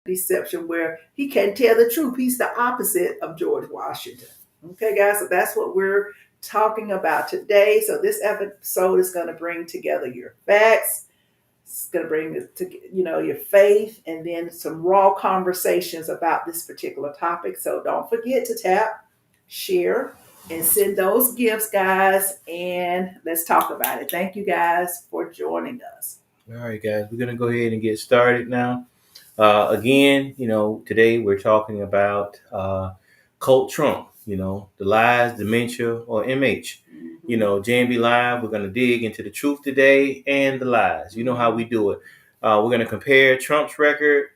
deception where he can't tell the truth. He's the opposite of George Washington. Okay, guys, so that's what we're talking about today. So this episode is going to bring together your facts. It's going to bring your faith, and then some raw conversations about this particular topic. So don't forget to tap, share, and send those gifts, guys. And let's talk about it. Thank you, guys, for joining us. All right, guys, we're going to go ahead and get started now. Again, today we're talking about Cult Trump, the lies, dementia, or MH. J&B Live, we're going to dig into the truth today and the lies. You know how we do it. We're going to compare Trump's record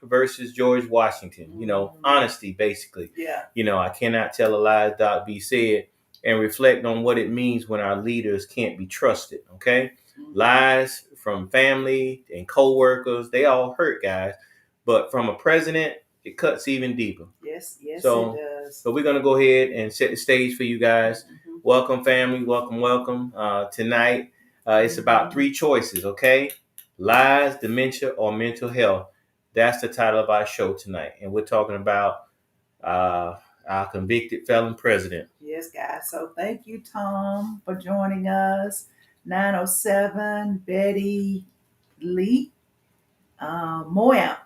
versus George Washington. Honesty, basically. Yeah. I cannot tell a lie, Doc B said, and reflect on what it means when our leaders can't be trusted, okay? Lies from family and co-workers, they all hurt, guys. But from a president, it cuts even deeper. Yes, it does. So we're going to go ahead and set the stage for you guys. Welcome, family. Welcome. Tonight, it's about three choices, okay? Lies, dementia, or mental health. That's the title of our show tonight. And we're talking about our convicted felon president. Yes, guys. So thank you, Tom, for joining us. 907, Betty, Lee, Moamp,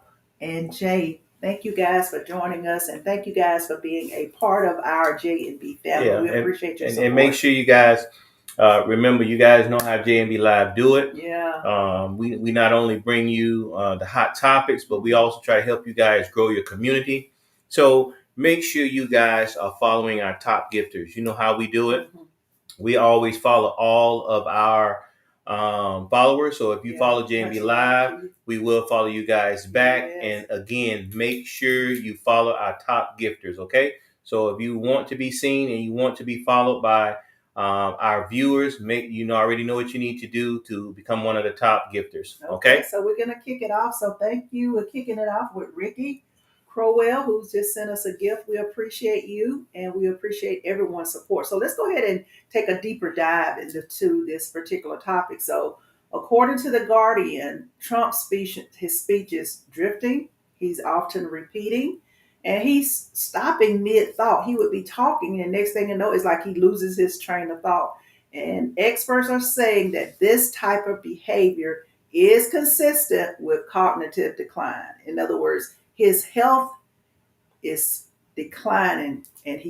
and Jay. Thank you guys for joining us, and thank you guys for being a part of our J&B family. Yeah, we appreciate your support. And make sure you guys remember, you guys know how J&B Live do it. Yeah. We not only bring you the hot topics, but we also try to help you guys grow your community. So make sure you guys are following our top gifters. You know how we do it. We always follow all of our followers. So if you follow J&B Live, we will follow you guys back. Yes. And again, make sure you follow our top gifters, okay? So if you want to be seen and you want to be followed by our viewers, already know what you need to do to become one of the top gifters, okay? So we're going to kick it off. So thank you. We're kicking it off with Ricky Crowell, who's just sent us a gift. We appreciate you, and we appreciate everyone's support. So let's go ahead and take a deeper dive into this particular topic. So according to The Guardian, Trump's his speech is drifting. He's often repeating, and he's stopping mid-thought. He would be talking, and next thing you know, it's like he loses his train of thought. And experts are saying that this type of behavior is consistent with cognitive decline. In other words, his health is declining, and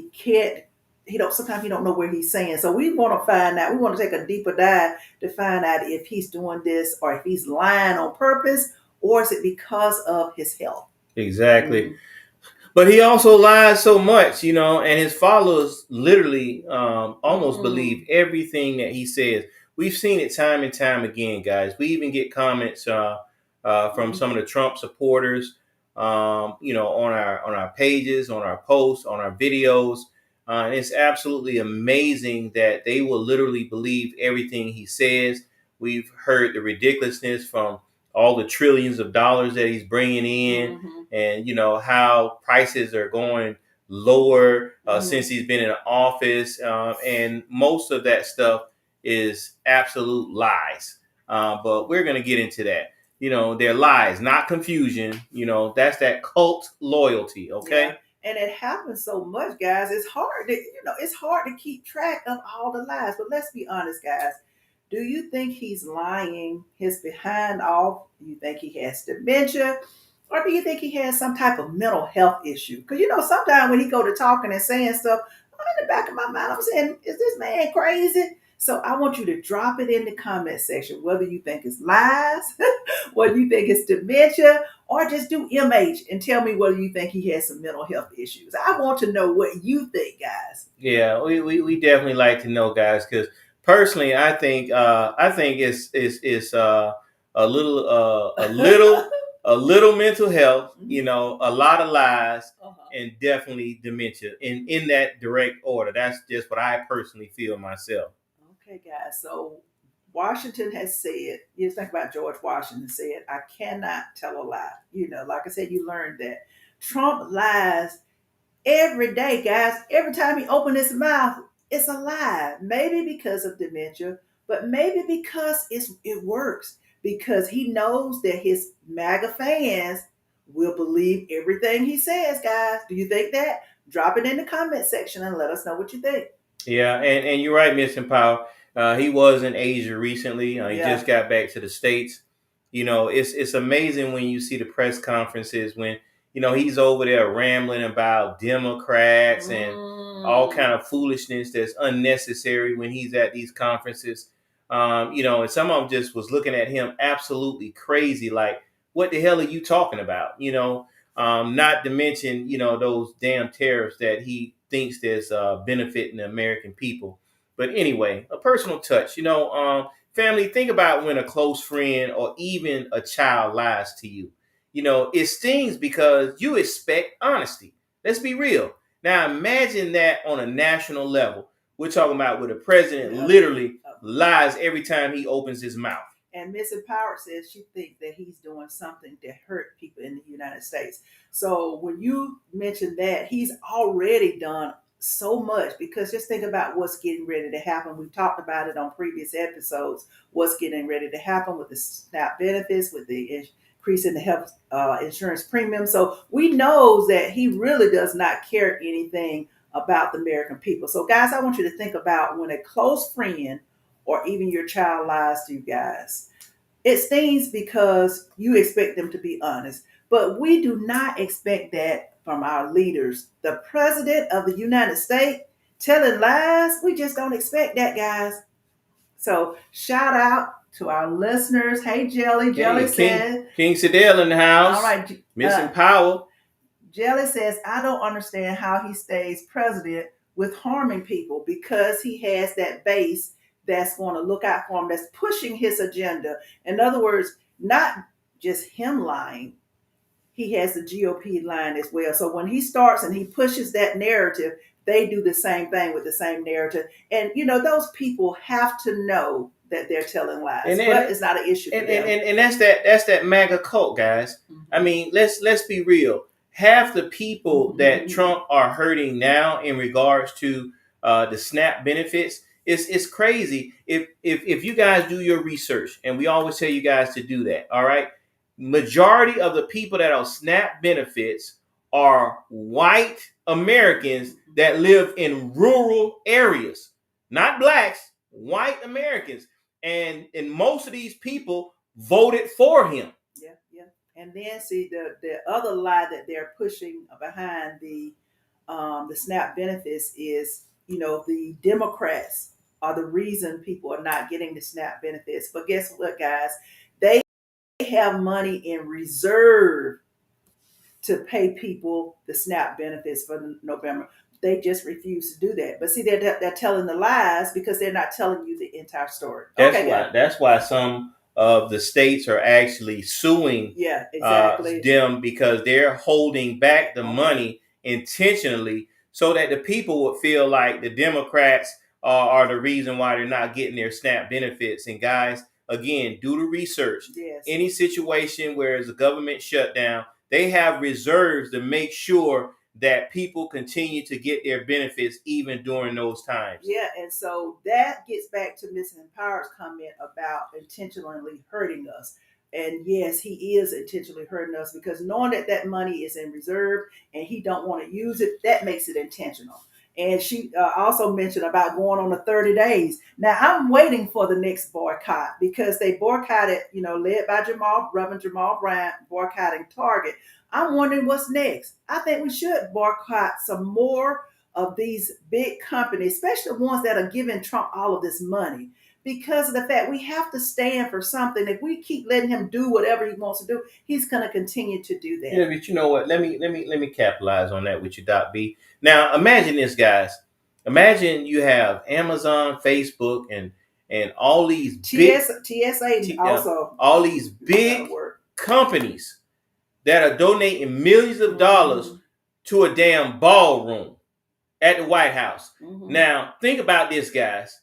sometimes he don't know where he's saying. So we want to find out, we want to take a deeper dive to find out if he's doing this or if he's lying on purpose, or is it because of his health? Exactly. But he also lies so much, and his followers literally almost believe everything that he says. We've seen it time and time again, guys. We even get comments from some of the Trump supporters, on our pages, on our posts, on our videos. And it's absolutely amazing that they will literally believe everything he says. We've heard the ridiculousness from all the trillions of dollars that he's bringing in, and how prices are going lower since he's been in office, and most of that stuff is absolute lies. But we're going to get into that. They're lies, not confusion. That's that cult loyalty. Okay. Yeah. And it happens so much, guys. It's hard to keep track of all the lies. But let's be honest, guys. Do you think he's lying his behind off? Do you think he has dementia? Or do you think he has some type of mental health issue? Because, sometimes when he go to talking and saying stuff, in the back of my mind, I'm saying, is this man crazy? So I want you to drop it in the comment section, whether you think it's lies, whether you think it's dementia, or just do MH and tell me whether you think he has some mental health issues. I want to know what you think, guys. Yeah, we definitely like to know, guys, because personally, I think it's a little mental health, a lot of lies, and definitely dementia in that direct order. That's just what I personally feel myself. Okay, guys. So Washington has said, you think about George Washington said, I cannot tell a lie. Like I said, you learned that. Trump lies every day, guys. Every time he opens his mouth, it's a lie. Maybe because of dementia, but maybe because it works. Because he knows that his MAGA fans we'll believe everything he says, guys. Do you think that? Drop it in the comment section and let us know what you think. Yeah, and you're right, Mr. Powell. He was in Asia recently. He just got back to the States. It's amazing when you see the press conferences when he's over there rambling about Democrats and all kind of foolishness that's unnecessary when he's at these conferences. And some of them just was looking at him absolutely crazy, like, what the hell are you talking about? Not to mention, those damn tariffs that he thinks there's benefiting the American people. But anyway, a personal touch. Family, think about when a close friend or even a child lies to you. It stings because you expect honesty. Let's be real. Now imagine that on a national level. We're talking about where the president literally lies every time he opens his mouth. And Miss Empowered says she thinks that he's doing something to hurt people in the United States. So when you mention that, he's already done so much, because just think about what's getting ready to happen. We've talked about it on previous episodes, what's getting ready to happen with the SNAP benefits, with the increase in the health insurance premium. So we know that he really does not care anything about the American people. So guys, I want you to think about when a close friend or even your child lies to you guys. It stings because you expect them to be honest, but we do not expect that from our leaders. The president of the United States telling lies, we just don't expect that, guys. So shout out to our listeners. Hey, Jelly. Jelly says. King Sedell in the house. All right. Missing Powell. Jelly says, I don't understand how he stays president with harming people, because he has that base that's going to look out for him, that's pushing his agenda. In other words, not just him lying, he has the GOP line as well. So when he starts and he pushes that narrative, they do the same thing with the same narrative. And, those people have to know that they're telling lies, but it's not an issue for them. And that's that MAGA cult, guys. Mm-hmm. I mean, let's be real. Half the people that Trump are hurting now in regards to the SNAP benefits, it's crazy. If you guys do your research, and we always tell you guys to do that, all right? Majority of the people that are SNAP benefits are white Americans that live in rural areas, not blacks, white Americans. And most of these people voted for him. Yeah. And then see the other lie that they're pushing behind the SNAP benefits is, the Democrats are the reason people are not getting the SNAP benefits. But guess what, guys? They have money in reserve to pay people the SNAP benefits for November. They just refuse to do that. But see, they're telling the lies because they're not telling you the entire story. That's why some of the states are actually suing them, because they're holding back the money intentionally so that the people would feel like the Democrats are the reason why they're not getting their SNAP benefits. And guys, again, do the research. Yes. Any situation where there's a government shutdown, they have reserves to make sure that people continue to get their benefits even during those times. Yeah, and so that gets back to Ms. Empowered's comment about intentionally hurting us. And yes, he is intentionally hurting us, because knowing that money is in reserve and he don't want to use it, that makes it intentional. And she also mentioned about going on the 30 days. Now, I'm waiting for the next boycott, because they boycotted, led by Reverend Jamal Bryant, boycotting Target. I'm wondering what's next. I think we should boycott some more of these big companies, especially the ones that are giving Trump all of this money, because of the fact we have to stand for something. If we keep letting him do whatever he wants to do, he's going to continue to do that. Yeah, but you know what? Let me capitalize on that with you, Doc B. Now, imagine this, guys. Imagine you have Amazon, Facebook, and all these TSA also. All these big companies that are donating millions of dollars to a damn ballroom at the White House. Mm-hmm. Now, think about this, guys.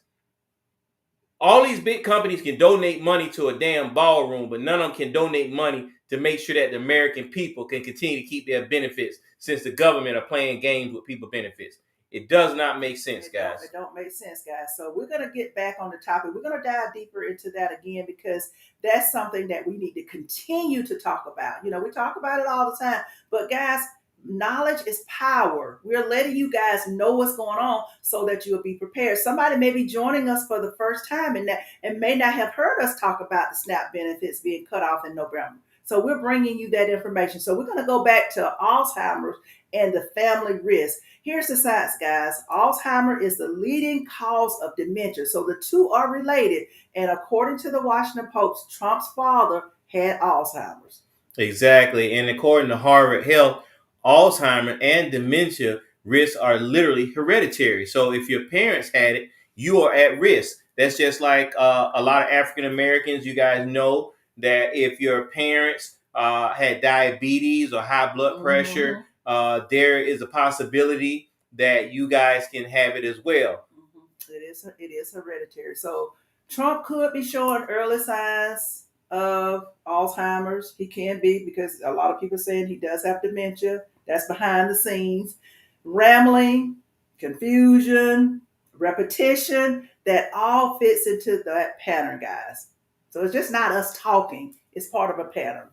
All these big companies can donate money to a damn ballroom, but none of them can donate money to make sure that the American people can continue to keep their benefits, since the government are playing games with people benefits. It does not make sense, guys. It don't make sense, guys. So we're going to get back on the topic. We're going to dive deeper into that again because that's something that we need to continue to talk about. We talk about it all the time. But guys, knowledge is power. We're letting you guys know what's going on so that you'll be prepared. Somebody may be joining us for the first time and may not have heard us talk about the SNAP benefits being cut off in November. So we're bringing you that information. So we're going to go back to Alzheimer's and the family risk. Here's the science, guys. Alzheimer is the leading cause of dementia. So the two are related. And according to the Washington Post, Trump's father had Alzheimer's. Exactly. And according to Harvard Health, Alzheimer and dementia risks are literally hereditary. So if your parents had it, you are at risk. That's just like a lot of African Americans. You guys know that if your parents had diabetes or high blood pressure, there is a possibility that you guys can have it as well. It is hereditary. So Trump could be showing early signs of Alzheimer's. He can be, because a lot of people saying he does have dementia. That's behind the scenes. Rambling, confusion, repetition, that all fits into that pattern, guys. So it's just not us talking. It's part of a pattern.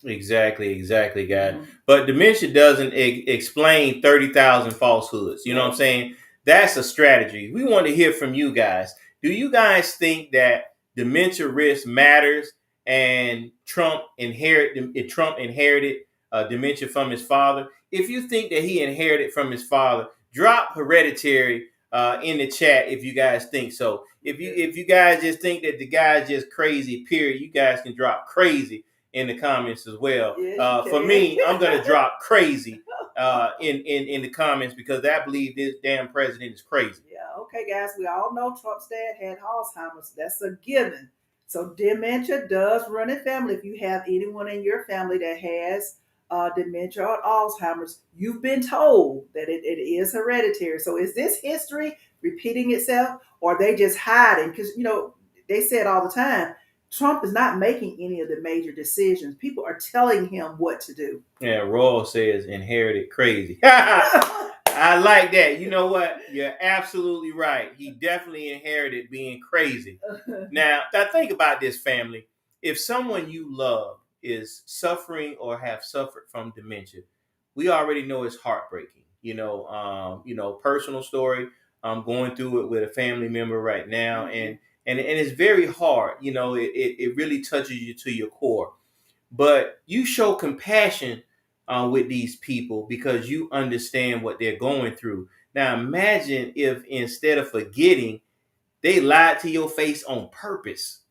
Exactly, guys. But dementia doesn't explain 30,000 falsehoods. You know what I'm saying? That's a strategy. We want to hear from you guys. Do you guys think that dementia risk matters and Trump inherited dementia from his father? If you think that he inherited from his father, drop hereditary in the chat if you guys think so. If you guys just think that the guy's just crazy, period, you guys can drop crazy in the comments as well. Yes, for me, I'm gonna drop crazy in the comments because I believe this damn president is crazy. Yeah, okay, guys. We all know Trump's dad had Alzheimer's. That's a given. So dementia does run in family. If you have anyone in your family that has dementia or Alzheimer's, you've been told that it is hereditary. So is this history repeating itself, or are they just hiding? Because, they say it all the time. Trump is not making any of the major decisions. People are telling him what to do. Yeah, Royal says inherited crazy. I like that. You know what? You're absolutely right. He definitely inherited being crazy. Now think about this, family. If someone you love is suffering or have suffered from dementia, we already know it's heartbreaking. Personal story. I'm going through it with a family member right now, and it's very hard. It really touches you to your core. But you show compassion with these people because you understand what they're going through. Now imagine if instead of forgetting, they lied to your face on purpose.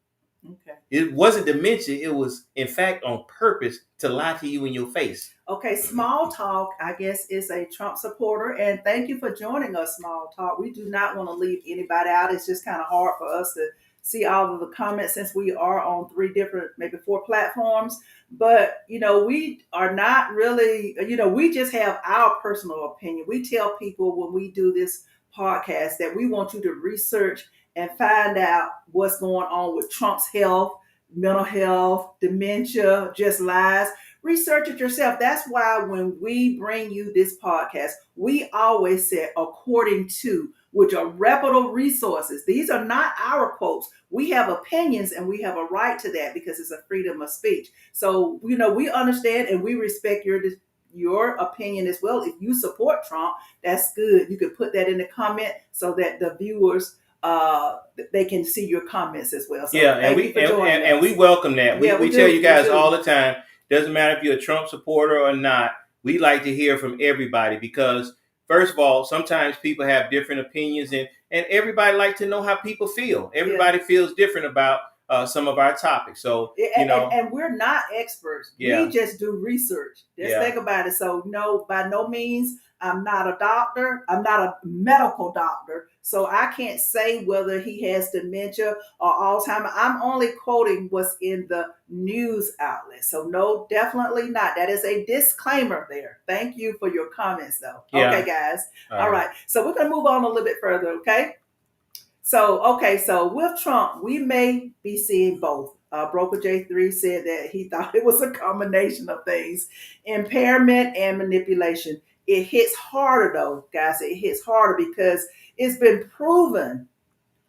Okay. It wasn't dementia. It was, in fact, on purpose to lie to you in your face. Okay, Small Talk, I guess, is a Trump supporter. And thank you for joining us, Small Talk. We do not want to leave anybody out. It's just kind of hard for us to see all of the comments since we are on 3 different, maybe 4 platforms. But, we are not really, we just have our personal opinion. We tell people when we do this podcast that we want you to research and find out what's going on with Trump's health, mental health, dementia, just lies. Research it yourself. That's why when we bring you this podcast, we always say according to, which are reputable resources. These are not our quotes. We have opinions and we have a right to that because it's a freedom of speech. So, we understand and we respect your opinion as well. If you support Trump, that's good. You can put that in the comment so that the viewers they can see your comments as well. So yeah, and we welcome that. We tell you guys all the time. Doesn't matter if you're a Trump supporter or not. We like to hear from everybody because, first of all, sometimes people have different opinions, and everybody like to know how people feel. Everybody feels different about some of our topics. So, and we're not experts. We just do research. Just think about it. So, no, by no means, I'm not a doctor. I'm not a medical doctor. So I can't say whether he has dementia or Alzheimer. I'm only quoting what's in the news outlet. So no, definitely not. That is a disclaimer there. Thank you for your comments though. Yeah. Okay, guys. All right. So we're going to move on a little bit further. Okay. So with Trump, we may be seeing both. Broker J3 said that he thought it was a combination of things, impairment and manipulation. It hits harder though, guys. It hits harder because it's been proven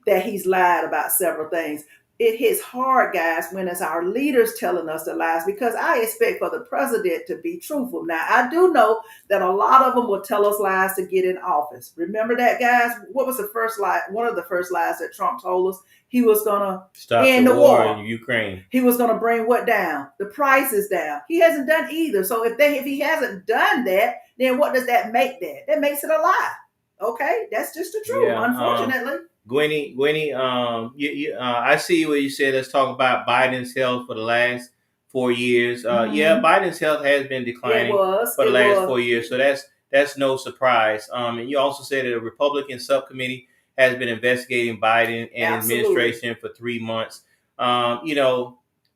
that he's lied about several things. It hits hard, guys, when it's our leaders telling us the lies, because I expect for the president to be truthful. Now, I do know that a lot of them will tell us lies to get in office. Remember that, guys? What was the first lie? One of the first lies that Trump told us, he was going to stop end the the war war. in Ukraine. He was going to bring what down? The prices down. He hasn't done either. So if he hasn't done that, then what does that make that? That makes it a lie. Okay? That's just the truth, unfortunately. Gwenny, I see what you said. Let's talk about Biden's health for the last 4 years. Yeah, Biden's health has been declining for the last 4 years, so that's no surprise. And you also said that a Republican subcommittee has been investigating Biden and his administration for 3 months. A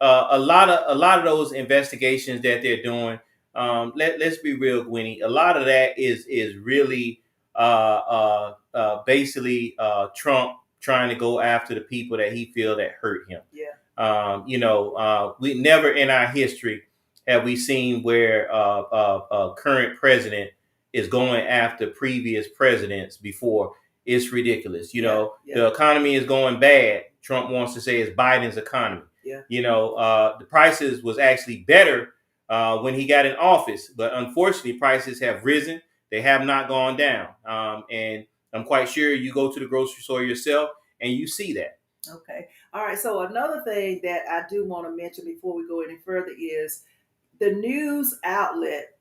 lot of those investigations that they're doing. Let's be real, Gwenny. A lot of that is really basically Trump trying to go after the people that he feel that hurt him. Yeah. We never in our history have we seen where a current president is going after previous presidents before. It's ridiculous. The economy is going bad. Trump wants to say it's Biden's economy. Yeah. The prices was actually better when he got in office, but unfortunately prices have risen. They have not gone down. And I'm quite sure you go to the grocery store yourself and you see that. Okay. All right. So another thing that I do want to mention before we go any further is the news outlet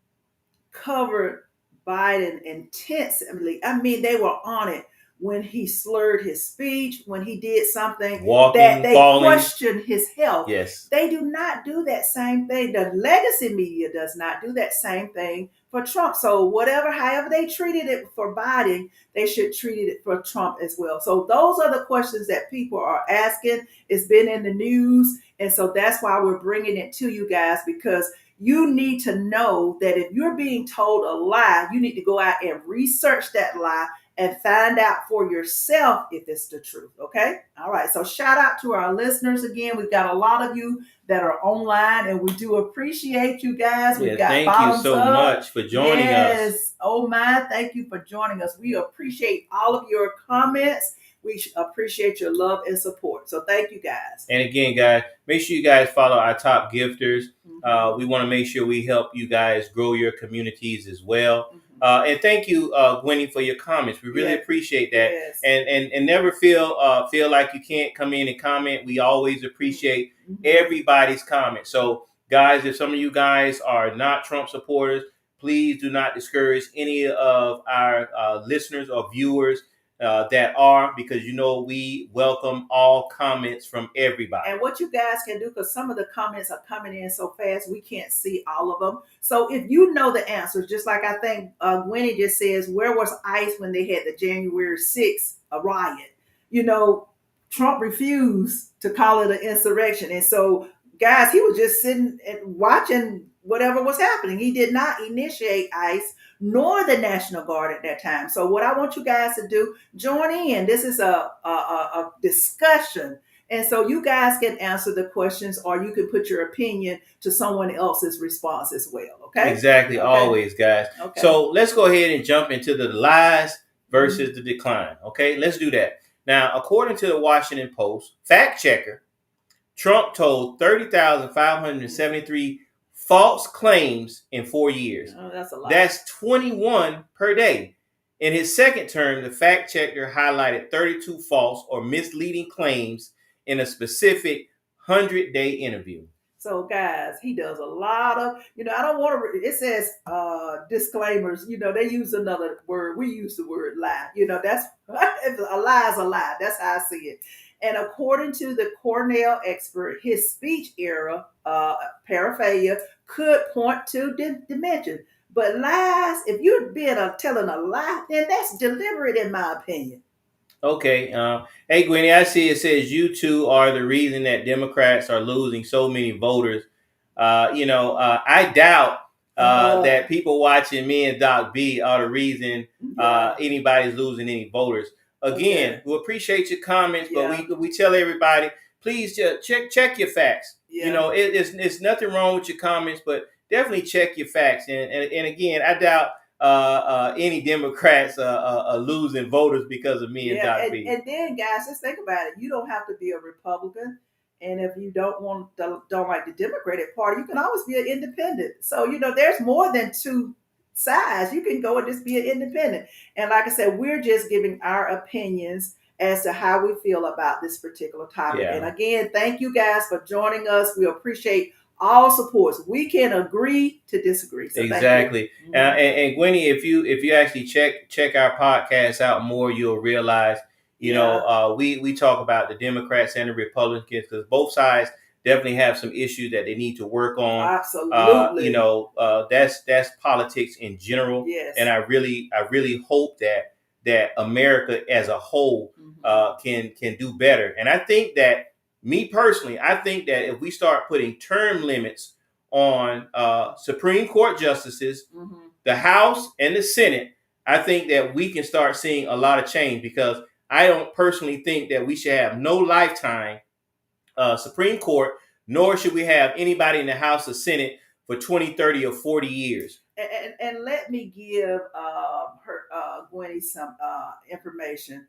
covered Biden intensively. I mean, they were on it when he slurred his speech, when he did something that they questioned his health. Yes. They do not do that same thing. The legacy media does not do that same thing for Trump. So however they treated it for Biden, they should treat it for Trump as well. So those are the questions that people are asking. It's been in the news. And so that's why we're bringing it to you guys, because you need to know that if you're being told a lie, you need to go out and research that lie and find out for yourself if it's the truth. Okay. All right. So shout out to our listeners again. We've got a lot of you that are online, and we do appreciate you guys. We've got thank you so much for joining us. Yes. Oh my, thank you for joining us. We appreciate all of your comments. We appreciate your love and support. So thank you guys. And again, guys, make sure you guys follow our top gifters. We want to make sure we help you guys grow your communities as well. And thank you, Gwenny, for your comments. We really appreciate that. Yes. And never feel like you can't come in and comment. We always appreciate everybody's comment. So, guys, if some of you guys are not Trump supporters, please do not discourage any of our listeners or viewers that are, because we welcome all comments from everybody. And what you guys can do, because some of the comments are coming in so fast we can't see all of them. So if you know the answers, just like I think Gwenny just says, where was ICE when they had the January 6th riot? Trump refused to call it an insurrection. And so, guys, he was just sitting and watching whatever was happening. He did not initiate ICE nor the National Guard at that time. So what I want you guys to do, join in. This is a discussion. And so you guys can answer the questions, or you can put your opinion to someone else's response as well. Okay? Exactly. Okay. Always, guys. Okay. So let's go ahead and jump into the lies versus the decline. Okay, let's do that. Now, according to the Washington Post, fact checker, Trump told 30,573 false claims in 4 years. Oh, that's a lot. That's 21 per day. In his second term, the fact checker highlighted 32 false or misleading claims in a specific 100-day interview. So, guys, he does a lot of, I don't want to, it says disclaimers, they use another word. We use the word lie. That's, a lie is a lie. That's how I see it. And according to the Cornell expert, his speech error, paraphasia, could point to dementia. But lies, if you're telling a lie, then that's deliberate, in my opinion. Okay. Hey, Gwenny, I see it says you two are the reason that Democrats are losing so many voters. I doubt that people watching me and Doc B are the reason anybody's losing any voters. Again, we appreciate your comments, but we tell everybody, please just check your facts. Yeah. It's nothing wrong with your comments, but definitely check your facts. And again, I doubt any Democrats losing voters because of me and Yeah, Doc B. and then guys, just think about it. You don't have to be a Republican, and if you don't like the Democratic Party, you can always be an independent. So there's more than two sides. You can go and just be an independent. And like I said, we're just giving our opinions as to how we feel about this particular topic. Yeah. And again, thank you guys for joining us. We appreciate all supports. We can agree to disagree. So exactly. Thank you. And Gwenny, if you actually check our podcast out more, you'll realize, we talk about the Democrats and the Republicans, because both sides definitely have some issues that they need to work on. Absolutely. That's politics in general. Yes. And I really hope that America as a whole can do better. And I think that, me personally, I think that if we start putting term limits on Supreme Court justices, the House and the Senate, I think that we can start seeing a lot of change, because I don't personally think that we should have no lifetime Supreme Court, nor should we have anybody in the House or Senate for 20, 30, or 40 years. And let me give Gwenny some information.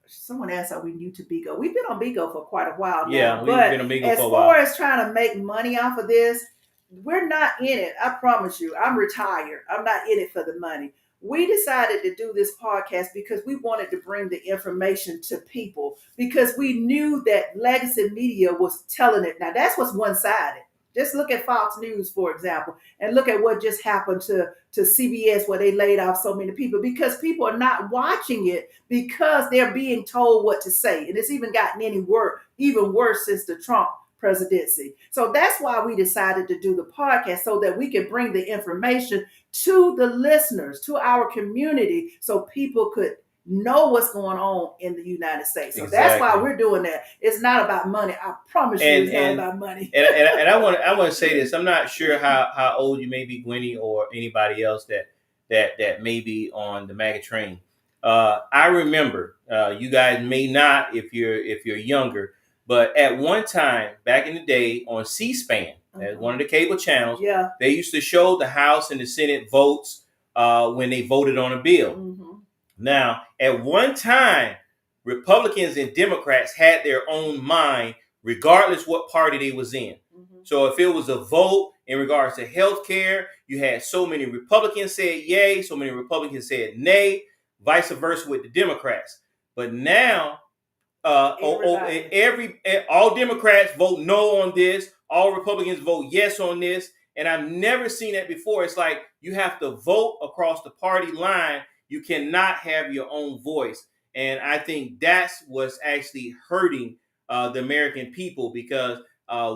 Someone asked, are we new to Bigo? We've been on Bigo for quite a while now. Yeah, we've been on Bigo for a while. As far as trying to make money off of this, we're not in it. I promise you. I'm retired. I'm not in it for the money. We decided to do this podcast because we wanted to bring the information to people, because we knew that legacy media was telling it. Now, that's what's one-sided. Just look at Fox News, for example, and look at what just happened to CBS, where they laid off so many people, because people are not watching it because they're being told what to say. And it's even gotten even worse since the Trump presidency. So that's why we decided to do the podcast, so that we can bring the information to the listeners, to our community, so people could know what's going on in the United States. So That's why we're doing that. It's not about money. I promise you, it's not about money. and I want to say this. I'm not sure how old you may be, Gwenny, or anybody else that may be on the MAGA train. I remember, you guys may not if you're younger, but at one time back in the day on C-SPAN, as one of the cable channels, they used to show the House and the Senate votes when they voted on a bill. Now, at one time, Republicans and Democrats had their own mind, regardless what party they was in. So if it was a vote in regards to health care, you had so many Republicans said yay, so many Republicans said nay, vice versa with the Democrats. But now, all Democrats vote no on this, all Republicans vote yes on this, and I've never seen that before. It's like you have to vote across the party line. You cannot have your own voice. And I think that's what's actually hurting the American people, because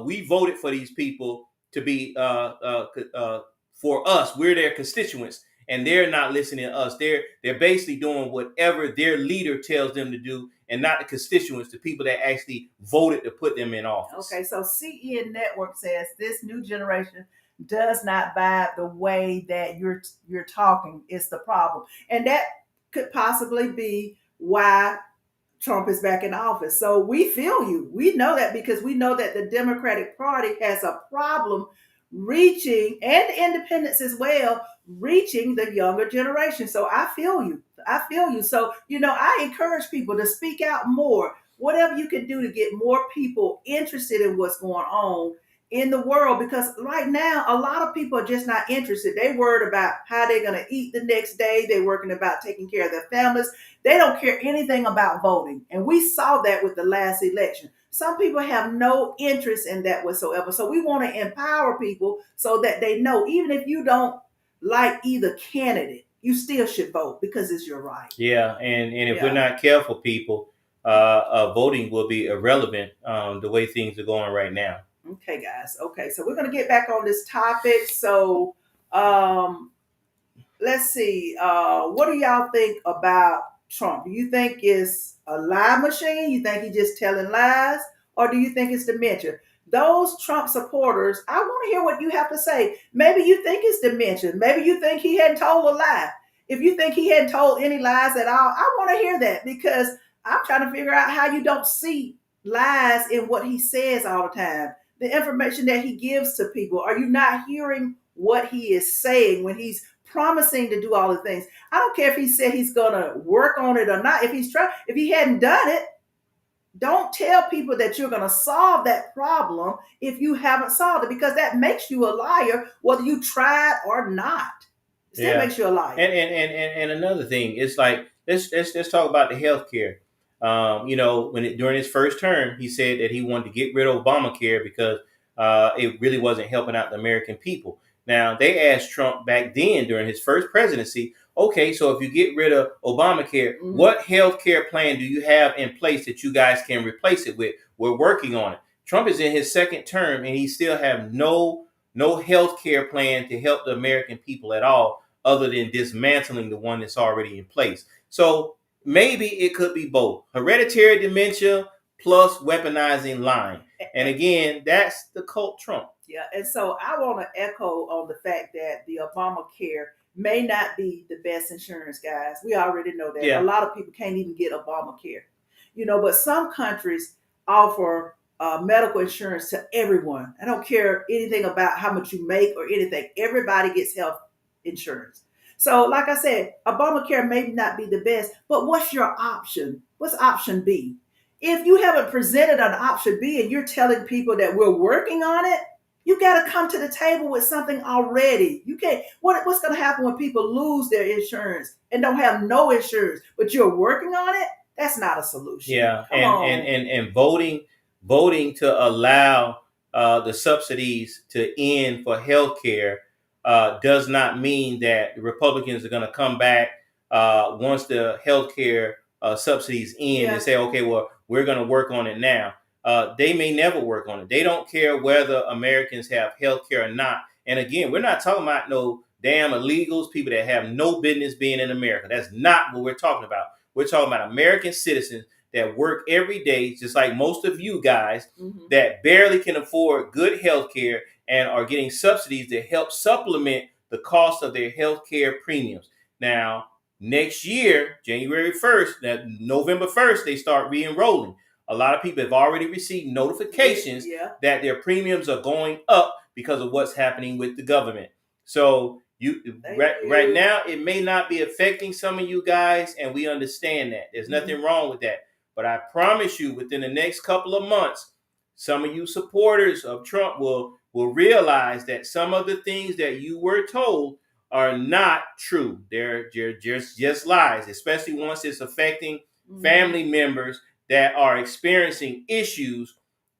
we voted for these people to be for us. We're their constituents, and they're not listening to us. They're basically doing whatever their leader tells them to do, and not the constituents, the people that actually voted to put them in office. Okay, so CN Network says this new generation does not vibe the way that you're talking is the problem. And that could possibly be why Trump is back in office. So we feel you. We know that, because we know that the Democratic Party has a problem reaching, and the independents as well, reaching the younger generation. So I feel you. So, I encourage people to speak out more. Whatever you can do to get more people interested in what's going on in the world, because right now a lot of people are just not interested. They worried about how they're going to eat the next day. They're working about taking care of their families. They don't care anything about voting. And we saw that with the last election. Some people have no interest in that whatsoever. So we want to empower people so that they know, even if you don't like either candidate, you still should vote, because it's your right. Yeah, and if we're not careful, people, voting will be irrelevant the way things are going right now. Okay, guys. Okay, so we're going to get back on this topic. So let's see. What do y'all think about Trump? Do you think it's a lie machine? You think he's just telling lies? Or do you think it's dementia? Those Trump supporters, I want to hear what you have to say. Maybe you think it's dementia. Maybe you think he hadn't told a lie. If you think he hadn't told any lies at all, I want to hear that, because I'm trying to figure out how you don't see lies in what he says all the time. The information that he gives to people. Are you not hearing what he is saying when he's promising to do all the things. I don't care if he said he's going to work on it or not. If he hadn't done it, don't tell people that you're going to solve that problem if you haven't solved it, because that makes you a liar, whether you tried or not. It still makes you a liar. And another thing, it's like let's talk about the healthcare. During his first term, he said that he wanted to get rid of Obamacare because it really wasn't helping out the American people. Now, they asked Trump back then during his first presidency, okay, so if you get rid of Obamacare, what health care plan do you have in place that you guys can replace it with? We're working on it. Trump is in his second term, and he still have no health care plan to help the American people at all, other than dismantling the one that's already in place. So maybe it could be both hereditary dementia plus weaponizing lying. And again, that's the cult Trump. Yeah, and so I want to echo on the fact that the Obamacare may not be the best insurance, guys. We already know that. Yeah. A lot of people can't even get Obamacare. But some countries offer medical insurance to everyone. I don't care anything about how much you make or anything. Everybody gets health insurance. So like I said, Obamacare may not be the best, but what's your option? What's option B? If you haven't presented an option B and you're telling people that we're working on it, you got to come to the table with something already. You can't. What's going to happen when people lose their insurance and don't have no insurance, but you're working on it? That's not a solution. Yeah, and voting to allow the subsidies to end for health care does not mean that the Republicans are going to come back once the health care subsidies end and say, okay, well, we're going to work on it now. They may never work on it. They don't care whether Americans have health care or not. And again, we're not talking about no damn illegals, people that have no business being in America. That's not what we're talking about. We're talking about American citizens that work every day, just like most of you guys, that barely can afford good health care and are getting subsidies to help supplement the cost of their health care premiums. Now, next year, January 1st, November 1st, they start re-enrolling. A lot of people have already received notifications that their premiums are going up because of what's happening with the government. So right now, it may not be affecting some of you guys, and we understand that. There's nothing wrong with that. But I promise you, within the next couple of months, some of you supporters of Trump will realize that some of the things that you were told are not true. They're just lies, especially once it's affecting family members that are experiencing issues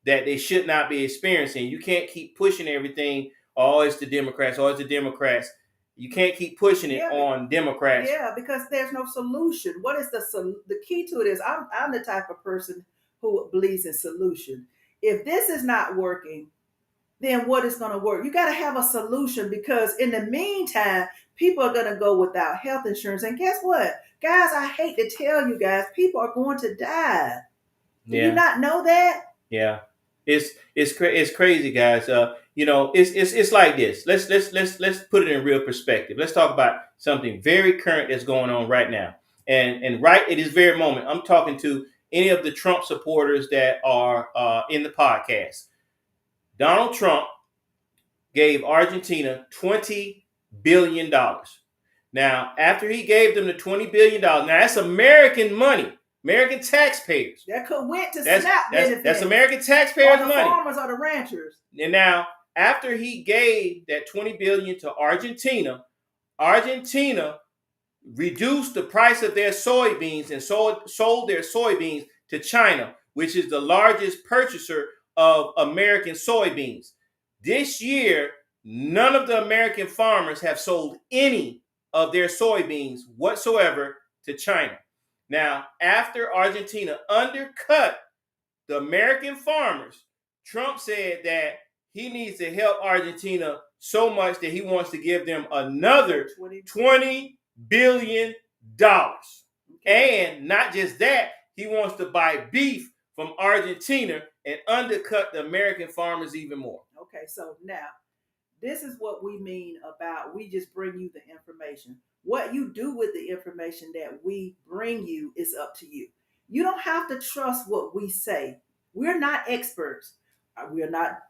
that they should not be experiencing. You can't keep pushing everything. Oh, it's the Democrats. Oh, it's the Democrats. You can't keep pushing it on Democrats. Yeah, because there's no solution. What is the key to it is I'm the type of person who believes in solution. If this is not working, then what is going to work? You got to have a solution, because in the meantime, people are going to go without health insurance. And guess what? Guys, I hate to tell you guys, people are going to die. Do you not know that? Yeah. It's crazy, guys. It's like this. Let's put it in real perspective. Let's talk about something very current that's going on right now. And right at this very moment, I'm talking to any of the Trump supporters that are in the podcast. Donald Trump gave Argentina $20 billion. Now, after he gave them the $20 billion, now that's American money. American taxpayers. That could went to SNAP benefits. That's American taxpayers' money. The farmers or the ranchers. And now, after he gave that $20 billion to Argentina, Argentina reduced the price of their soybeans and sold their soybeans to China, which is the largest purchaser of American soybeans. This year, none of the American farmers have sold any of their soybeans whatsoever to China. Now, after Argentina undercut the American farmers, Trump said that he needs to help Argentina so much that he wants to give them another $20 billion. And not just that, he wants to buy beef from Argentina and undercut the American farmers even more. Okay, so now, this is what we mean about we just bring you the information. What you do with the information that we bring you is up to you. You don't have to trust what we say. We're not experts. We're not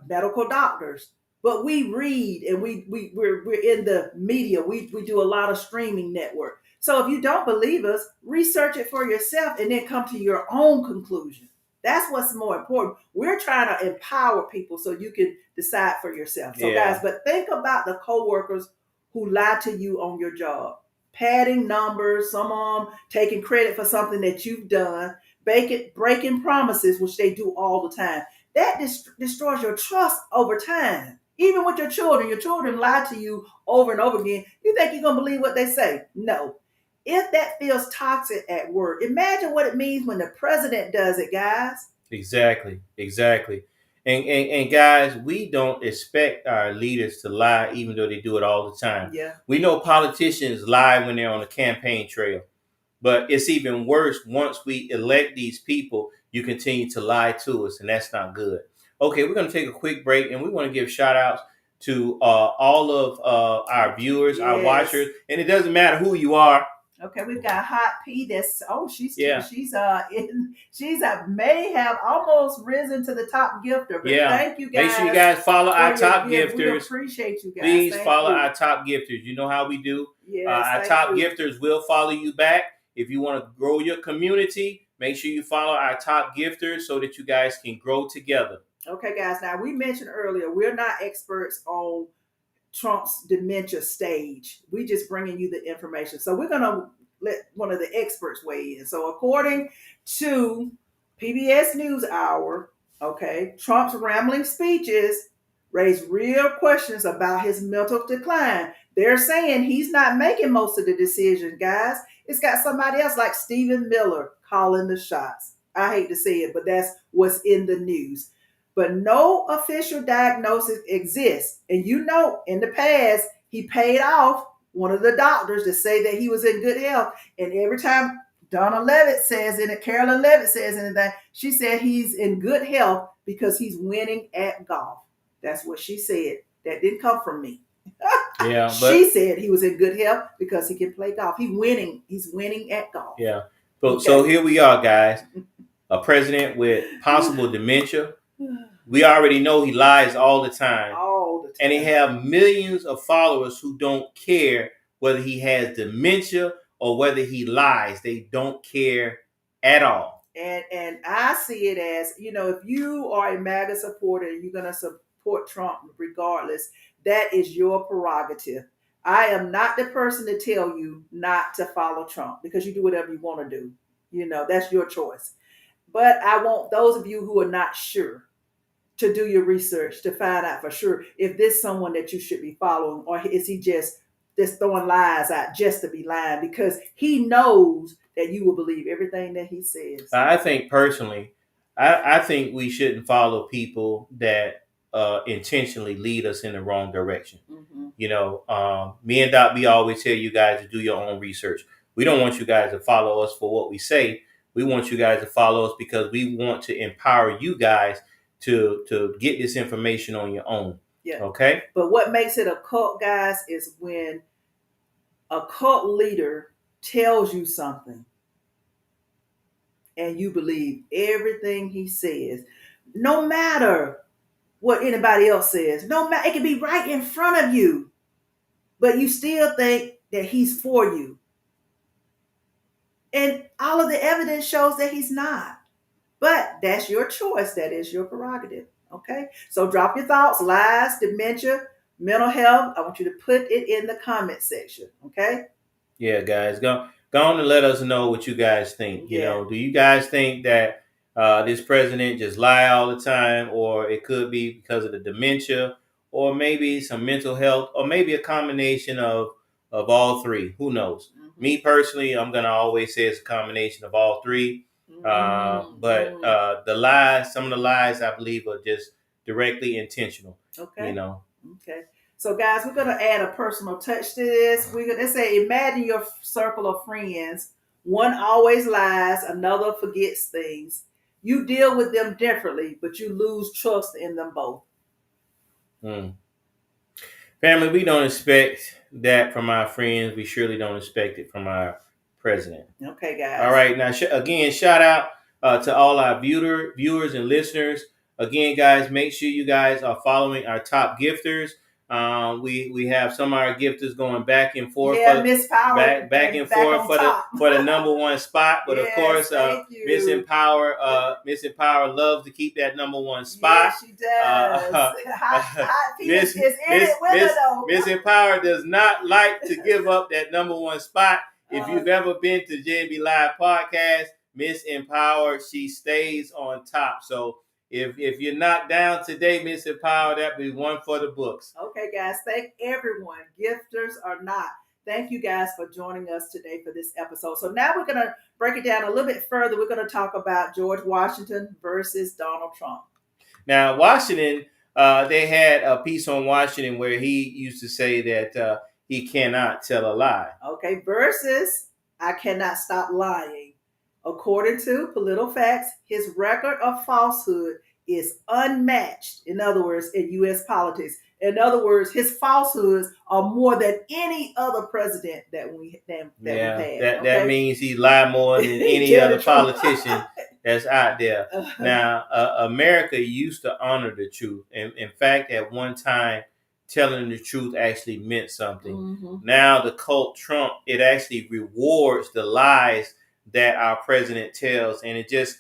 medical doctors. but we read and we're in the media. We do a lot of streaming network. So if you don't believe us, research it for yourself and then come to your own conclusion. That's what's more important. We're trying to empower people so you can decide for yourself. So guys, but think about the coworkers who lie to you on your job, padding numbers, some of them taking credit for something that you've done, breaking promises, which they do all the time. That destroys your trust over time. Even with your children lie to you over and over again. You think you're going to believe what they say? No. If that feels toxic at work, imagine what it means when the president does it, guys. Exactly. And guys, we don't expect our leaders to lie, even though they do it all the time. Yeah. We know politicians lie when they're on the campaign trail, but it's even worse once we elect these people. You continue to lie to us, and that's not good. Okay, we're going to take a quick break, and we want to give shout outs to all of our viewers, our watchers, and it doesn't matter who you are. Okay, we've got Hot P. That's she's may have almost risen to the top gifter. But thank you guys. Make sure you guys follow our top gifters. We appreciate you guys. Please follow our top gifters. You know how we do. Yes, our top gifters will follow you back. If you want to grow your community, make sure you follow our top gifters so that you guys can grow together. Okay, guys. Now we mentioned earlier we're not experts on Trump's dementia stage. We just bringing you the information. So we're going to let one of the experts weigh in. So according to PBS NewsHour, okay, Trump's rambling speeches raise real questions about his mental decline. They're saying he's not making most of the decisions, guys. It's got somebody else like Stephen Miller calling the shots. I hate to say it, but that's what's in the news. But no official diagnosis exists. And in the past, he paid off one of the doctors to say that he was in good health. And every time Carolyn Levitt says anything, she said he's in good health because he's winning at golf. That's what she said. That didn't come from me. Yeah, she said he was in good health because he can play golf. He's winning at golf. Yeah. So here we are, guys. A president with possible dementia. We already know he lies all the time. And he have millions of followers who don't care whether he has dementia or whether he lies. They don't care at all. And I see it as, if you are a MAGA supporter and you're going to support Trump regardless, that is your prerogative. I am not the person to tell you not to follow Trump because you do whatever you want to do. That's your choice. But I want those of you who are not sure to do your research to find out for sure if this is someone that you should be following, or is he just throwing lies out just to be lying because he knows that you will believe everything that he says. I think personally, I think we shouldn't follow people that intentionally lead us in the wrong direction. Mm-hmm. Me and Doc B always tell you guys to do your own research. We don't want you guys to follow us for what we say. We want you guys to follow us because we want to empower you guys to get this information on your own. Yeah. Okay. But what makes it a cult, guys, is when a cult leader tells you something and you believe everything he says, no matter what anybody else says. It can be right in front of you, but you still think that he's for you. And all of the evidence shows that he's not. But that's your choice. That is your prerogative. Okay? So drop your thoughts, lies, dementia, mental health. I want you to put it in the comment section. Okay? Yeah, guys. Go on and let us know what you guys think. Yeah. Do you guys think that this president just lie all the time, or it could be because of the dementia, or maybe some mental health, or maybe a combination of all three? Who knows? Mm-hmm. Me personally, I'm going to always say it's a combination of all three. But some of the lies I believe are just directly intentional. Okay. Okay. So guys, we're going to add a personal touch to this. We're going to say, imagine your circle of friends. One always lies, another forgets things. You deal with them differently, but you lose trust in them both. Family, we don't expect that from our friends. We surely don't expect it from our president. Okay, guys. All right. Now, again, shout out to all our viewers and listeners. Again, guys, make sure you guys are following our top gifters. We have some of our gifters going back and forth. Yeah, Miss Power back and forth for the number one spot. But yes, of course, Miss Empower loves to keep that number one spot. Yes, she does. Hot Penis is in it with her though. Miss Empower does not like to give up that number one spot. If you've ever been to J&B Live Podcast, Miss Empower, she stays on top. So if you're not down today, Miss Empower, that'd be one for the books. Okay, guys. Thank everyone, gifters or not. Thank you guys for joining us today for this episode. So now we're going to break it down a little bit further. We're going to talk about George Washington versus Donald Trump. Now, Washington, they had a piece on Washington where he used to say that he cannot tell a lie. Okay, versus I cannot stop lying. According to PolitiFacts, his record of falsehood is unmatched. In other words, in U.S. politics. In other words, his falsehoods are more than any other president that we've had. That means he lied more than any other politician that's out there. Now, America used to honor the truth. And in fact, at one time, telling the truth actually meant something. Mm-hmm. Now, the cult Trump, it actually rewards the lies that our president tells, and it just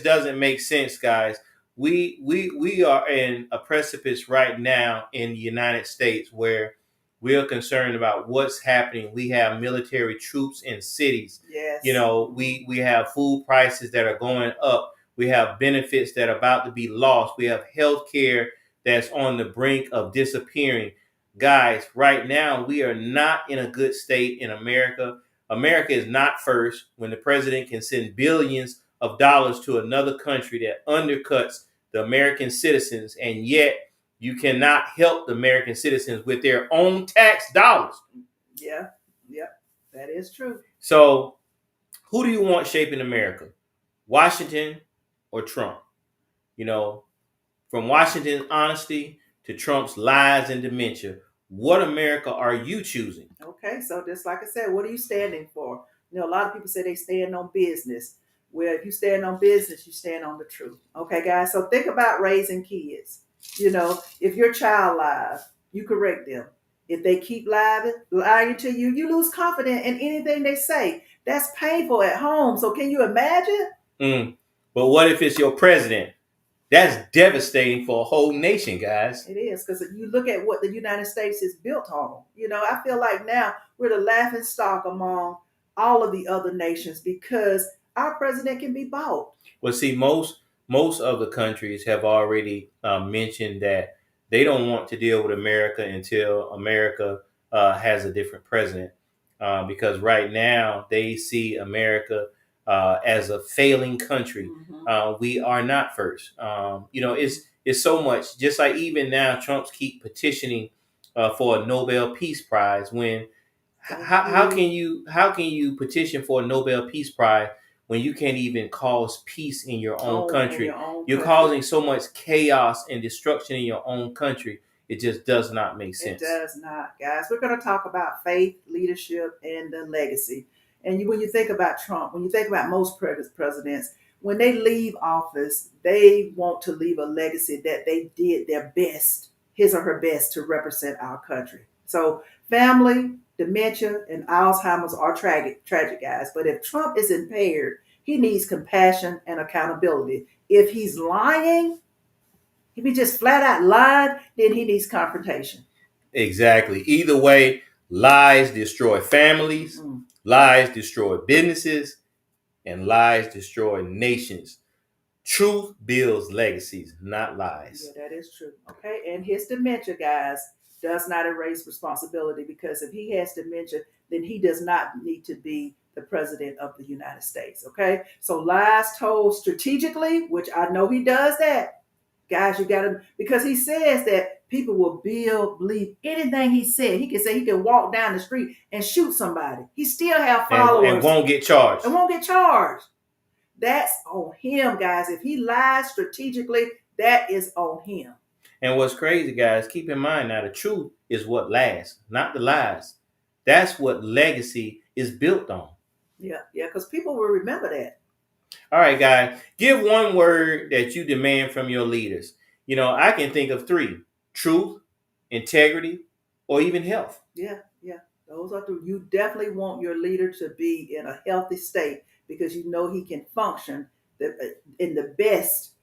doesn't make sense, guys. We are in a precipice right now in the United States where we are concerned about what's happening. We have military troops in cities. Yes. We have food prices that are going up. We have benefits that are about to be lost. We have health care that's on the brink of disappearing. Guys, right now we are not in a good state in America. America is not first when the president can send billions of dollars to another country that undercuts the American citizens, and yet you cannot help the American citizens with their own tax dollars. Yeah, that is true. So who do you want shaping America? Washington or Trump? From Washington's honesty to Trump's lies and dementia, what America are you choosing? Okay, so just like I said, what are you standing for? A lot of people say they stand on business. Well, if you stand on business, you stand on the truth. Okay, guys, so think about raising kids. If your child lies, you correct them. If they keep lying to you, you lose confidence in anything they say. That's painful at home. So can you imagine? But what if it's your president? That's devastating for a whole nation, guys. It is, because you look at what the United States is built on. I feel like now we're the laughing stock among all of the other nations because our president can be bought. Well, see, most of the countries have already mentioned that they don't want to deal with America until America has a different president. Because right now they see America as a failing country. Mm-hmm. We are not first. It's so much. Just like even now, Trumps keep petitioning for a Nobel Peace Prize. When how can you petition for a Nobel Peace Prize when you can't even cause peace in your own country? You're causing so much chaos and destruction in your own country. It just does not make sense. It does not, guys. We're going to talk about faith, leadership, and the legacy. And when you think about Trump, when you think about most presidents, when they leave office, they want to leave a legacy that they did their best, his or her best, to represent our country. So family, dementia, and Alzheimer's are tragic, guys. But if Trump is impaired, he needs compassion and accountability. If he's lying, if he just flat out lied, then he needs confrontation. Exactly. Either way, lies destroy families, lies destroy businesses, and lies destroy nations. Truth builds legacies, not lies. Yeah, that is true. Okay, and his dementia, guys, does not erase responsibility, because if he has dementia, then he does not need to be the president of the United States. Okay, so lies told strategically, which I know he does that. Guys, you got to, because he says that people will believe anything he said. He can say he can walk down the street and shoot somebody. He still have followers. And won't get charged. That's on him, guys. If he lies strategically, that is on him. And what's crazy, guys, keep in mind now, the truth is what lasts, not the lies. That's what legacy is built on. Yeah, because people will remember that. All right, guys. Give one word that you demand from your leaders. I can think of three: truth, integrity, or even health. Yeah, yeah. Those are the, you definitely want your leader to be in a healthy state because you know he can function in the best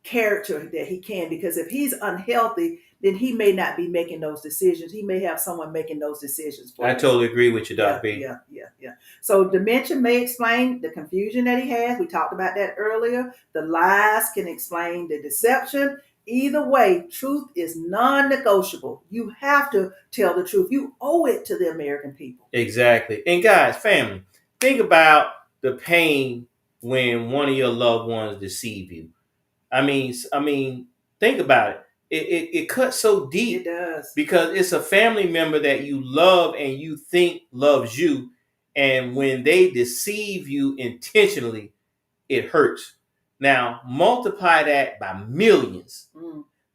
character that he can, because if he's unhealthy, then he may not be making those decisions. He may have someone making those decisions for I him. totally agree with you, Yeah, Doc B. yeah. So dementia may explain the confusion that he has. We talked about that earlier. The lies can explain the deception. Either way, truth is non-negotiable. You have to tell the truth. You owe it to the American people. Exactly. And guys, family, think about the pain when one of your loved ones deceive you. I mean, think about it. It cuts so deep. It does. Because it's a family member that you love and you think loves you, and when they deceive you intentionally, it hurts. Now multiply that by millions.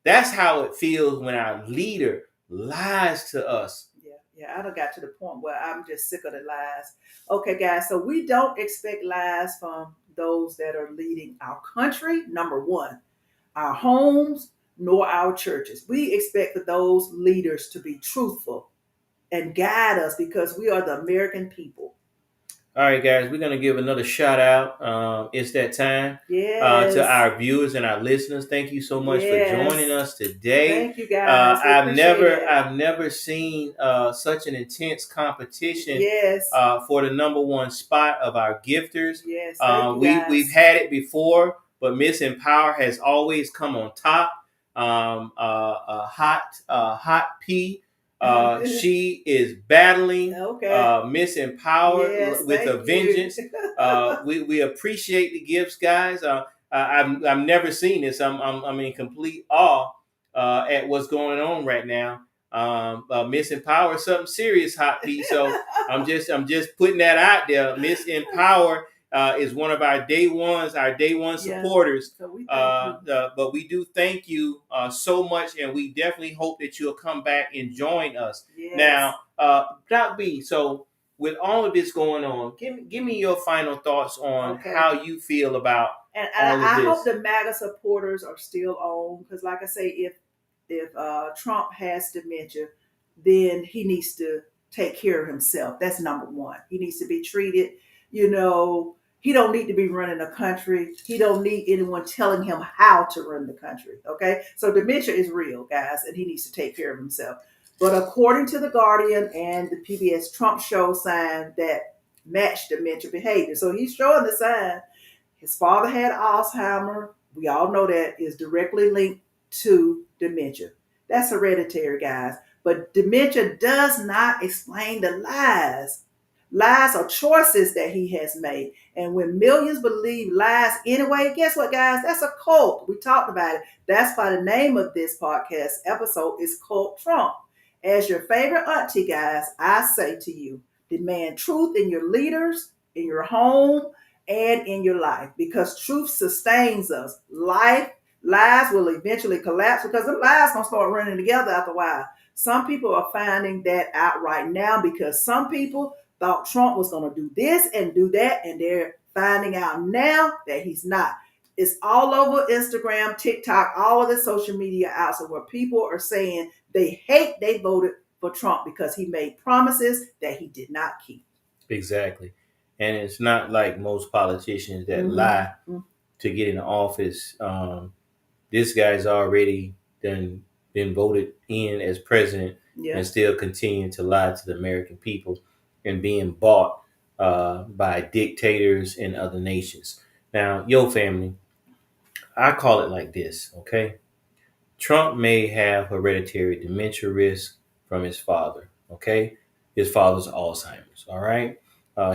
That's how it feels when our leader lies to us. Yeah, I done got to the point where I'm just sick of the lies. Okay, guys, so we don't expect lies from those that are leading our country, number one, our homes, nor our churches. We expect for those leaders to be truthful and guide us because we are the American people. All right, guys, we're going to give another shout out. It's that time. Yes. To our viewers and our listeners. Thank you so much for joining us today. Thank you, guys. I've never seen such an intense competition. Yes. For the number one spot of our gifters. Yes. Thank you, guys. We've had it before, but Miss Empower has always come on top. Hot P. She is battling Miss Empower with a vengeance. We appreciate the gifts, guys. I've never seen this. I'm in complete awe at what's going on right now. Miss Empower is something serious, Hot P. So I'm just putting that out there. Miss Empower is one of our day one supporters. So but we do thank you so much, and we definitely hope that you'll come back and join us. Yes. Now, Doc B, so with all of this going on, give me your final thoughts on how you feel about and all of I this. hope the MAGA supporters are still on, because like I say, if Trump has dementia, then he needs to take care of himself. That's number one. He needs to be treated. He don't need to be running a country. He don't need anyone telling him how to run the country. Okay, so dementia is real, guys, and he needs to take care of himself. But according to The Guardian and the PBS, Trump showed signs that match dementia behavior. So he's showing the sign. His father had Alzheimer. We all know that is directly linked to dementia. That's hereditary, guys. But dementia does not explain the lies. Lies are choices that he has made. And when millions believe lies anyway, guess what, guys? That's a cult. We talked about it. That's why the name of this podcast episode is Cult Trump. As your favorite auntie, guys, I say to you, demand truth in your leaders, in your home, and in your life, because truth sustains us. Lies will eventually collapse because the lies gonna start running together after a while. Some people are finding that out right now because some people thought Trump was going to do this and do that, and they're finding out now that he's not. It's all over Instagram, TikTok, all of the social media outlets where people are saying they voted for Trump because he made promises that he did not keep. Exactly. And it's not like most politicians that lie to get in office. This guy's already been voted in as president and still continuing to lie to the American people and being bought by dictators in other nations. Now, family, I call it like this, okay? Trump may have hereditary dementia risk from his father, okay? His father's Alzheimer's, all right?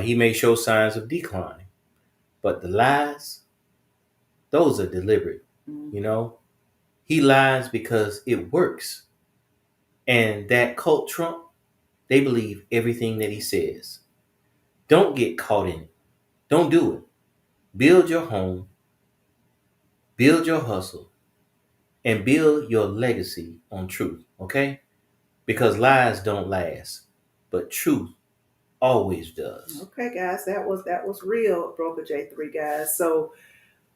He may show signs of decline, but the lies, those are deliberate, He lies because it works. And that cult Trump, they believe everything that he says. Don't get caught in it. Don't do it. Build your home, build your hustle, and build your legacy on truth, okay? Because lies don't last, but truth Always does. Okay, guys, that was real, Broker J3, guys. So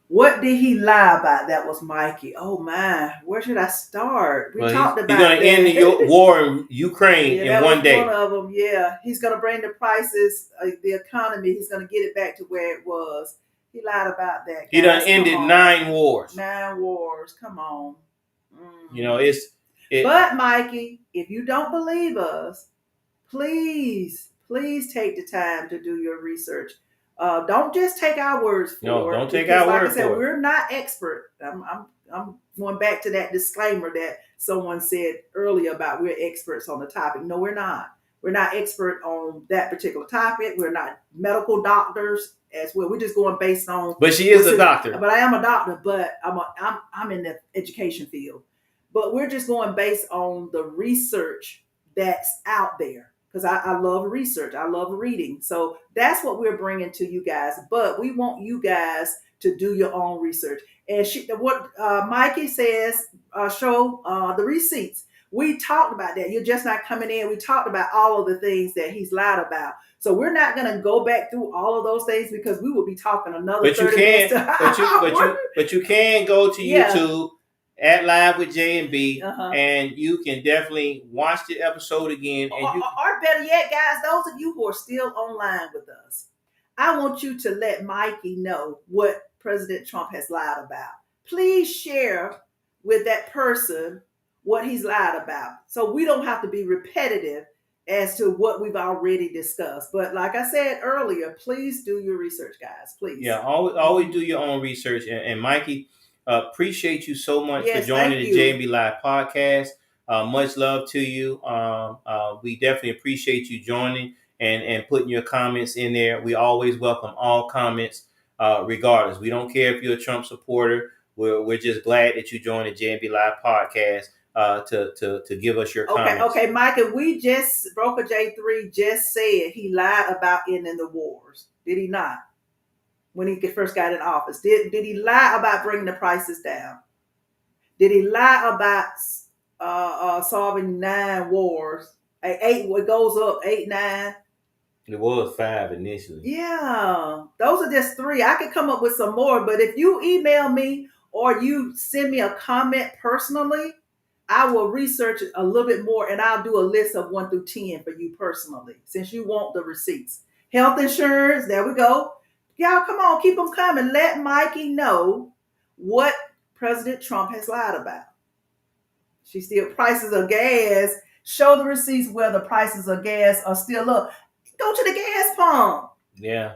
what did he lie about? That was Mikey. Oh my, where should I start? We Well, talked he's about going to end the war in Ukraine yeah, in that one was day. one of them. Yeah, he's gonna bring the prices, the economy. He's gonna get it back to where it was. He lied about that. Guys. He done Come ended on. 9 wars. 9 wars. Come on. You know, it. But Mikey, if you don't believe us, please take the time to do your research. Don't just take our words for it. No, don't take our word for it. We're not expert. I'm going back to that disclaimer that someone said earlier about we're experts on the topic. No, we're not. We're not expert on that particular topic. We're not medical doctors as well. We're just going based on. But she is a doctor. But I am a doctor. But I'm in the education field. But we're just going based on the research that's out there. Because I love research. I love reading. So that's what we're bringing to you guys. But we want you guys to do your own research. And what Mikey says, show the receipts. We talked about that. You're just not coming in. We talked about all of the things that he's lied about. So we're not going to go back through all of those things because we will be talking another 30 minutes. But you can go to YouTube at Live with J&B, and you can definitely watch the episode again. And or better yet, guys, those of you who are still online with us, I want you to let Mikey know what President Trump has lied about. Please share with that person what he's lied about, so we don't have to be repetitive as to what we've already discussed. But like I said earlier, please do your research, guys. Please. Yeah, always do your own research. And Mikey, appreciate you so much for joining the J&B Live Podcast. Much love to you. We definitely appreciate you joining and putting your comments in there. We always welcome all comments, regardless. We don't care if you're a Trump supporter. We're just glad that you joined the J&B Live Podcast to give us your comments. Okay, Micah, Broker J3 just said he lied about ending the wars. Did he not? When he first got in office, did he lie about bringing the prices down? Did he lie about solving 9 wars? 8, it goes up 8, 9. It was 5 initially. Yeah, those are just 3. I could come up with some more, but if you email me or you send me a comment personally, I will research it a little bit more and I'll do a list of 1 through 10 for you personally, since you want the receipts. Health insurance, there we go. Y'all, come on, keep them coming. Let Mikey know what President Trump has lied about. She still prices of gas. Show the receipts where the prices of gas are still up. Go to the gas pump. Yeah.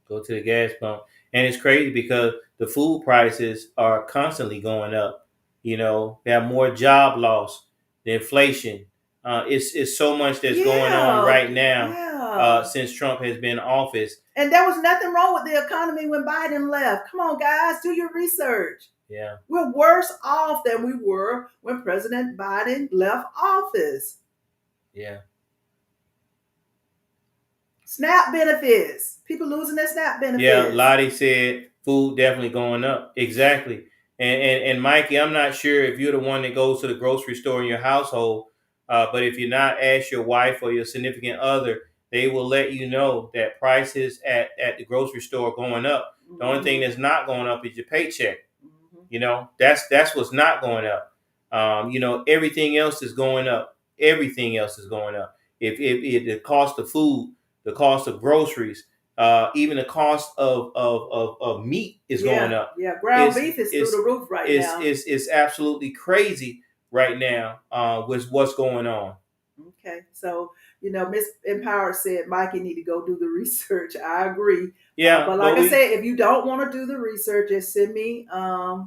Go to the gas pump. And it's crazy because the food prices are constantly going up. You know, they have more job loss, the inflation. It's so much that's going on right now since Trump has been in office. And there was nothing wrong with the economy when Biden left. Come on, guys, do your research. Yeah. We're worse off than we were when President Biden left office. Yeah. SNAP benefits. People losing their SNAP benefits. Yeah, Lottie said food definitely going up. Exactly. And Mikey, I'm not sure if you're the one that goes to the grocery store in your household, but if you're not, ask your wife or your significant other. They will let you know that prices at the grocery store are going up. The only thing that's not going up is your paycheck. You know, that's what's not going up. You know, everything else is going up. Everything else is going up. If the cost of food, the cost of groceries, even the cost of meat is going up. Yeah, ground beef is through the roof now. It's absolutely crazy right now with what's going on. Okay, so you know, Miss Empower said Mikey need to go do the research. I agree. Yeah, but like I said, if you don't want to do the research, just send me a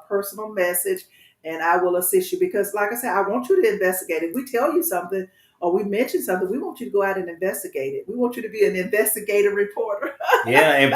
personal message, and I will assist you. Because, like I said, I want you to investigate. If we tell you something or we mention something, we want you to go out and investigate it. We want you to be an investigative reporter. Yeah, and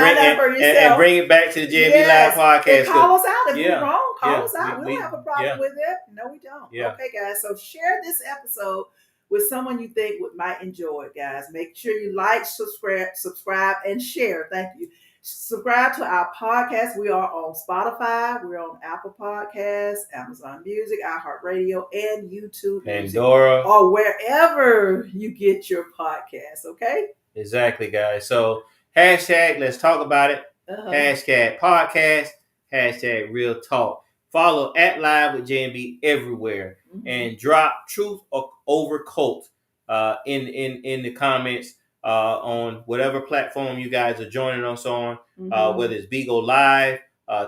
bring it back to the J&B Live Podcast. And call us out if we're wrong. Call us out. We don't have a problem with it. No, we don't. Yeah. Okay, guys. So share this episode with someone you think might enjoy it, guys. Make sure you like, subscribe, and share. Thank you. Subscribe to our podcast. We are on Spotify. We're on Apple Podcasts, Amazon Music, iHeartRadio, and YouTube Music, Pandora, or wherever you get your podcasts. Okay. Exactly, guys. So hashtag let's talk about it. Hashtag podcast. Hashtag real talk. Follow at Live with J&B everywhere, and drop truth over cult in the comments on whatever platform you guys are joining us on, whether it's Bigo Live,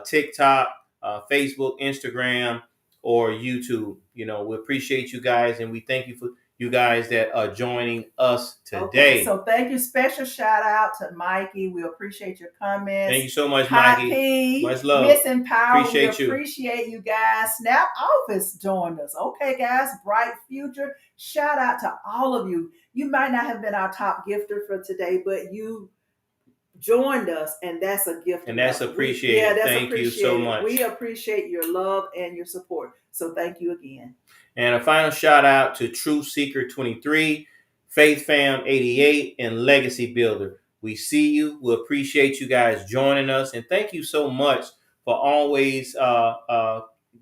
TikTok, Facebook, Instagram, or YouTube. You know, we appreciate you guys, and we thank you for you guys that are joining us today. Okay, so thank you. Special shout out to Mikey. We appreciate your comments. Thank you so much, Hot Mikey. P, Much love. Missing Power. Appreciate we appreciate you guys. Snap Office joined us. Okay, guys. Bright Future. Shout out to all of you. You might not have been our top gifter for today, but you joined us, and that's a gift. And that's appreciated. Thank you so much. We appreciate your love and your support. So thank you again. And a final shout out to Truth Seeker 23, Faith Fam 88, and Legacy Builder. We see you. We appreciate you guys joining us, and thank you so much for always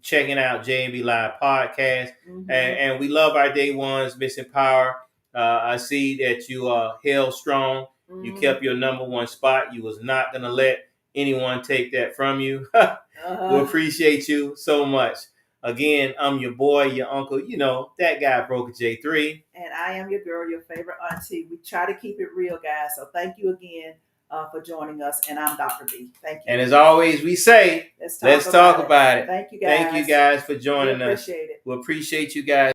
checking out J&B Live Podcast. And we love our day ones, Missing Power. I see that you held strong. You kept your number one spot. You was not going to let anyone take that from you. We appreciate you so much. Again, I'm your boy, your uncle, you know, that guy Broker J3. And I am your girl, your favorite auntie. We try to keep it real, guys. So thank you again for joining us. And I'm Dr. B. Thank you. And as always, we say, let's talk about it. Thank you guys. Thank you guys for joining us. We appreciate it. We appreciate you guys.